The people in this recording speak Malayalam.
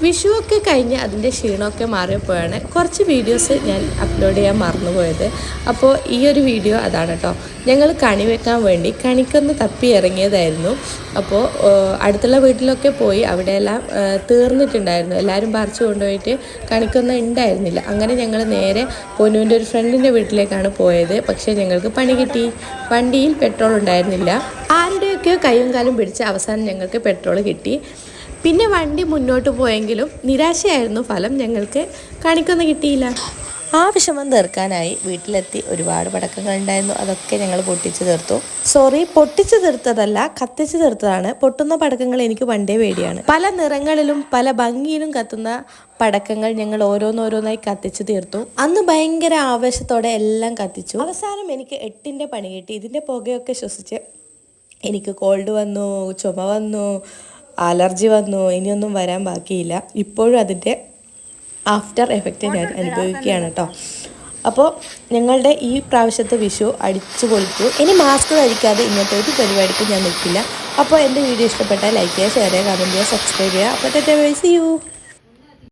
വിഷുവൊക്കെ കഴിഞ്ഞ് അതിൻ്റെ ക്ഷീണമൊക്കെ മാറിയപ്പോഴാണ് കുറച്ച് വീഡിയോസ് ഞാൻ അപ്ലോഡ് ചെയ്യാൻ മറന്നുപോയത്. അപ്പോൾ ഈ ഒരു വീഡിയോ അതാണ് കേട്ടോ. ഞങ്ങൾ കണി വെക്കാൻ വേണ്ടി കണിക്കൊന്ന് തപ്പി ഇറങ്ങിയതായിരുന്നു. അപ്പോൾ അടുത്തുള്ള വീട്ടിലൊക്കെ പോയി അവിടെയെല്ലാം തീർന്നിട്ടുണ്ടായിരുന്നു. എല്ലാവരും പറിച്ചു കൊണ്ടുപോയിട്ട് കണിക്കൊന്നും ഉണ്ടായിരുന്നില്ല. അങ്ങനെ ഞങ്ങൾ നേരെ പൊന്നുവിൻ്റെ ഒരു ഫ്രണ്ടിൻ്റെ വീട്ടിലേക്കാണ് പോയത്. പക്ഷേ ഞങ്ങൾക്ക് പണി കിട്ടി. വണ്ടിയിൽ പെട്രോൾ ഉണ്ടായിരുന്നില്ല. ആരുടെയൊക്കെയോ കൈയും കാലും പിടിച്ച് അവസാനം ഞങ്ങൾക്ക് പെട്രോൾ കിട്ടി. പിന്നെ വണ്ടി മുന്നോട്ട് പോയെങ്കിലും നിരാശയായിരുന്നു ഫലം. ഞങ്ങൾക്ക് കണിക്കൊന്നും കിട്ടിയില്ല. ആ വിഷമം തീർക്കാനായി വീട്ടിലെത്തി ഒരുപാട് പടക്കങ്ങൾ ഉണ്ടായിരുന്നു. അതൊക്കെ ഞങ്ങൾ പൊട്ടിച്ചു തീർത്തു. പൊട്ടിച്ചു തീർത്തതല്ല, കത്തിച്ചു തീർത്തതാണ്. പൊട്ടുന്ന പടക്കങ്ങൾ എനിക്ക് പണ്ടേ പേടിയാണ്. പല നിറങ്ങളിലും പല ഭംഗിയിലും കത്തുന്ന പടക്കങ്ങൾ ഞങ്ങൾ ഓരോന്നോരോന്നായി കത്തിച്ചു തീർത്തു. അന്ന് ഭയങ്കര ആവേശത്തോടെ എല്ലാം കത്തിച്ചു. അവസാനം എനിക്ക് 8ന്റെ പണി കിട്ടി. ഇതിൻ്റെ പുകയൊക്കെ ശ്വസിച്ച് എനിക്ക് കോൾഡ് വന്നു, ചുമ വന്നു, അലർജി വന്നു. ഇനിയൊന്നും വരാൻ ബാക്കിയില്ല. ഇപ്പോഴും അതിൻ്റെ ആഫ്റ്റർ എഫക്റ്റ് ഞാൻ അനുഭവിക്കുകയാണ് കേട്ടോ. അപ്പോൾ ഞങ്ങളുടെ ഈ പ്രാവശ്യത്തെ വിഷു അടിച്ചു പൊളിച്ചു. ഇനി മാസ്ക് ധരിക്കാതെ ഇങ്ങനത്തെ ഒരു പരിപാടിക്ക് ഞാൻ നിൽക്കില്ല. അപ്പോൾ എൻ്റെ വീഡിയോ ഇഷ്ടപ്പെട്ടാൽ ലൈക്ക് ചെയ്യുക, ഷെയർ ചെയ്യുക, കമൻറ്റ് ചെയ്യുക, സബ്സ്ക്രൈബ് ചെയ്യുക. അപ്പോൾ സീ യു.